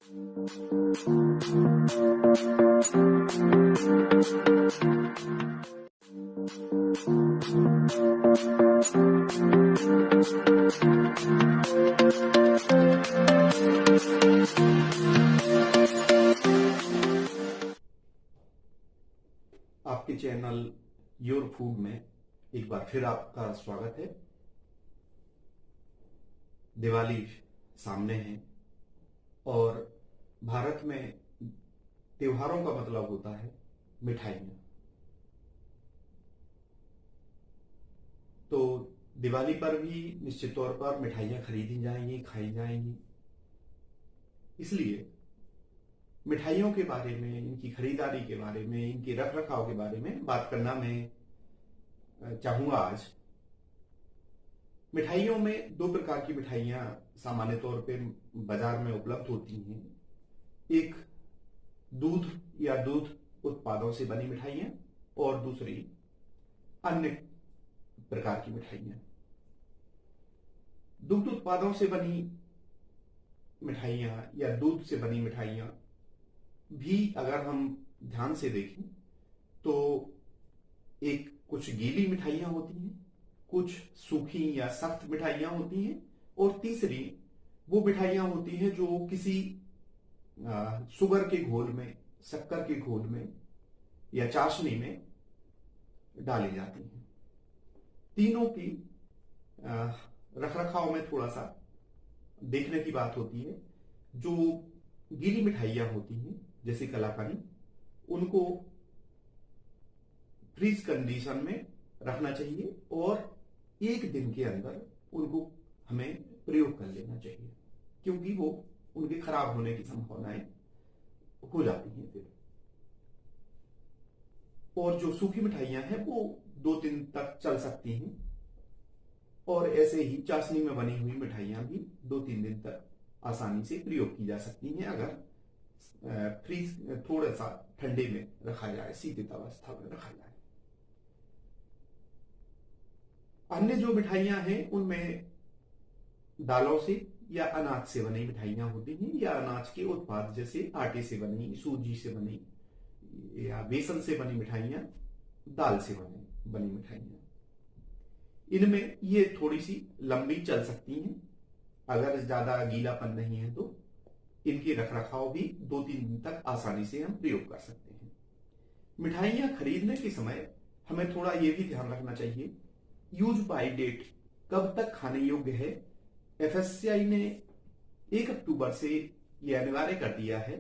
आपके channel your food में एक बार फिर आपका स्वागत है। दिवाली सामने है और भारत में त्योहारों का मतलब होता है मिठाइयाँ। तो दिवाली पर भी निश्चित तौर पर मिठाइयाँ खरीदी जाएंगी, खाई जाएंगी। इसलिए मिठाइयों के बारे में, इनकी खरीदारी के बारे में, इनके रख रखाव के बारे में बात करना मैं चाहूंगा आज। मिठाइयों में दो प्रकार की मिठाइयां सामान्य तौर पे बाजार में उपलब्ध होती हैं। एक दूध या दूध उत्पादों से बनी मिठाइयां और दूसरी अन्य प्रकार की मिठाइयां। दुग्ध उत्पादों से बनी मिठाइयां या दूध से बनी मिठाइयां भी अगर हम ध्यान से देखें तो एक कुछ गीली मिठाइयां होती हैं, कुछ सूखी या सख्त मिठाइयां होती हैं और तीसरी वो मिठाइयां होती हैं जो किसी शुगर के घोल में, शक्कर के घोल में या चाशनी में डाली जाती हैं। तीनों की रखरखाव में थोड़ा सा देखने की बात होती है। जो गीली मिठाइयां होती हैं जैसे कलाकंद, उनको फ्रीज कंडीशन में रखना चाहिए और एक दिन के अंदर उनको हमें प्रयोग कर लेना चाहिए, क्योंकि वो उनके खराब होने की संभावनाएं हो जाती हैं फिर। और जो सूखी मिठाइयां हैं वो 2 दिन तक चल सकती हैं और ऐसे ही चाशनी में बनी हुई मिठाइयां भी 2-3 दिन तक आसानी से प्रयोग की जा सकती हैं अगर फ्रीज थोड़ा सा ठंडे में रखा जाए, शीतल अवस्था में रखा जाए। अन्य जो मिठाइयां हैं उनमें दालों से या अनाज से बनी मिठाइयां होती हैं या अनाज के उत्पाद जैसे आटे से बनी, सूजी से बनी या बेसन से बनी मिठाइयां, दाल से बनी मिठाइयां। इनमें ये थोड़ी सी लंबी चल सकती हैं। अगर ज्यादा गीलापन नहीं है तो इनकी रखरखाव भी 2-3 दिन तक आसानी से हम प्रयोग कर सकते हैं। मिठाइयां खरीदने के समय हमें थोड़ा ये भी ध्यान रखना चाहिए, यूज बाय डेट, कब तक खाने योग्य है। एफएससीआई ने 1 अक्टूबर से यह अनिवार्य कर दिया है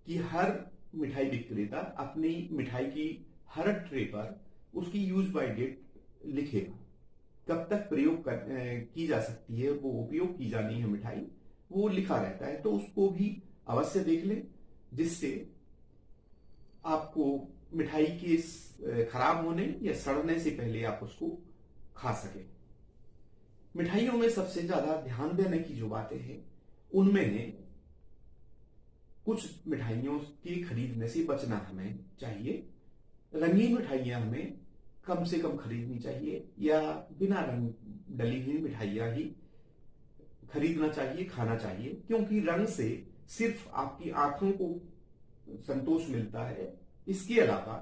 कि हर मिठाई विक्रेता अपनी मिठाई की हर ट्रे पर उसकी यूज बाय डेट लिखेगा। कब तक प्रयोग की जा सकती है, वो उपयोग की जानी है मिठाई, वो लिखा रहता है। तो उसको भी अवश्य देख लें, जिससे आपको मिठाई के खराब होने या सड़ने से पहले आप उसको खा सकें। मिठाइयों में सबसे ज्यादा ध्यान देने की जो बातें हैं उनमें है कुछ मिठाइयों के खरीदने से बचना हमें चाहिए। रंगीन मिठाइयां हमें कम से कम खरीदनी चाहिए या बिना रंग डली हुई मिठाइयां ही खरीदना चाहिए, खाना चाहिए, क्योंकि रंग से सिर्फ आपकी आंखों को संतोष मिलता है। इसके अलावा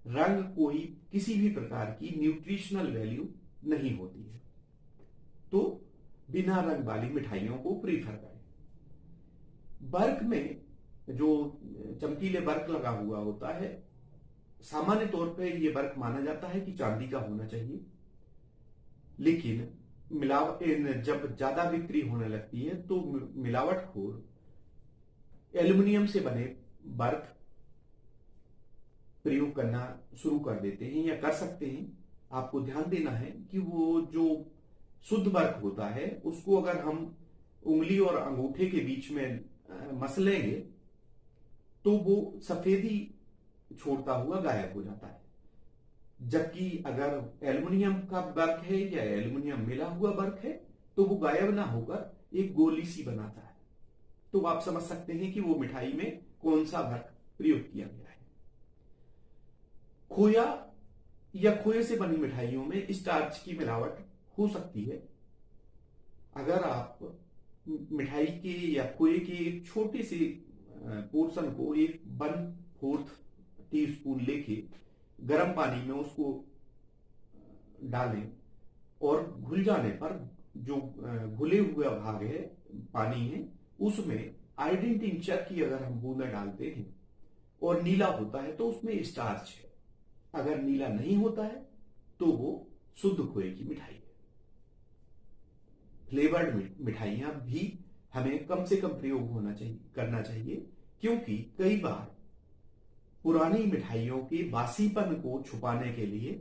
रंग कोई किसी भी प्रकार की न्यूट्रिशनल वैल्यू नहीं होती है। तो बिना रंग वाली मिठाइयों को प्रीफर करें। बर्क में जो चमकीले बर्क लगा हुआ होता है, सामान्य तौर पे ये बर्क माना जाता है कि चांदी का होना चाहिए, लेकिन मिलावट जब ज्यादा बिक्री होने लगती है तो मिलावटखोर एल्युमिनियम से बने बर्क प्रयोग करना शुरू कर देते हैं या कर सकते हैं। आपको ध्यान देना है कि वो जो शुद्ध बर्क होता है उसको अगर हम उंगली और अंगूठे के बीच में मसलेंगे तो वो सफेदी छोड़ता हुआ गायब हो जाता है। जबकि अगर एल्युमिनियम का बर्क है या एल्युमिनियम मिला हुआ बर्क है तो वो गायब ना होकर एक गोली सी बनाता है। तो आप समझ सकते हैं कि वो मिठाई में कौन सा बर्क प्रयोग किया गया है। खोया या खोए से बनी मिठाइयों में स्टार्च की मिलावट हो सकती है। अगर आप मिठाई के या खोए के एक छोटे से पोर्शन को 1/4 टी स्पून लेके गर्म पानी में उसको डालें और घुल जाने पर जो घुले हुए भाग है, पानी है, उसमें आयोडीन टिंचर की अगर हम बूंदें डालते हैं और नीला होता है तो उसमें स्टार्च है। अगर नीला नहीं होता है तो वो शुद्ध खोए की मिठाई है। फ्लेवर्ड मिठाइयां भी हमें कम से कम प्रयोग करना चाहिए, क्योंकि कई बार पुरानी मिठाइयों के बासीपन को छुपाने के लिए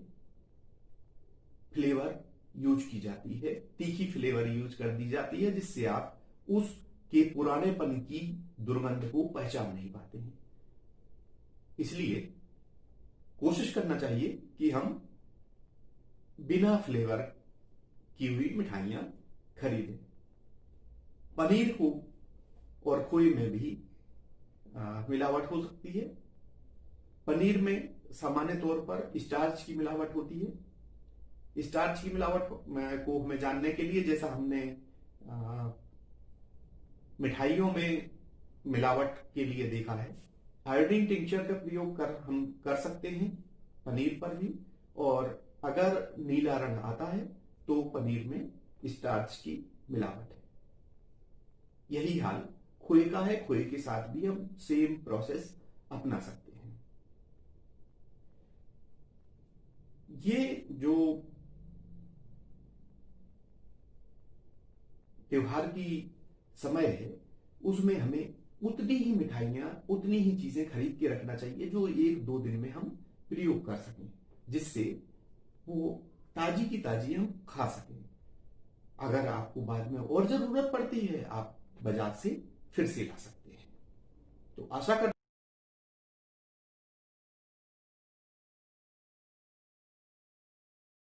फ्लेवर यूज की जाती है, तीखी फ्लेवर यूज कर दी जाती है, जिससे आप उसके पुरानेपन की दुर्गंध को पहचान नहीं पाते हैं। इसलिए कोशिश करना चाहिए कि हम बिना फ्लेवर की हुई मिठाइयां खरीदें। पनीर को और खोए में भी मिलावट हो सकती है। पनीर में सामान्य तौर पर स्टार्च की मिलावट होती है। स्टार्च की मिलावट को हमें जानने के लिए, जैसा हमने मिठाइयों में मिलावट के लिए देखा है, आयोडीन टिंचर का प्रयोग हम कर सकते हैं पनीर पर भी, और अगर नीला रंग आता है तो पनीर में स्टार्च की मिलावट है। यही हाल खोए का है। खोए के साथ भी हम सेम प्रोसेस अपना सकते हैं। ये जो त्योहार की समय है उसमें हमें उतनी ही मिठाइयां, उतनी ही चीजें खरीद के रखना चाहिए जो 1-2 दिन में हम प्रयोग कर सकें, जिससे वो ताजी की ताजी हम खा सकें। अगर आपको बाद में और जरूरत पड़ती है, आप बाजार से फिर से ला सकते हैं। तो आशा करता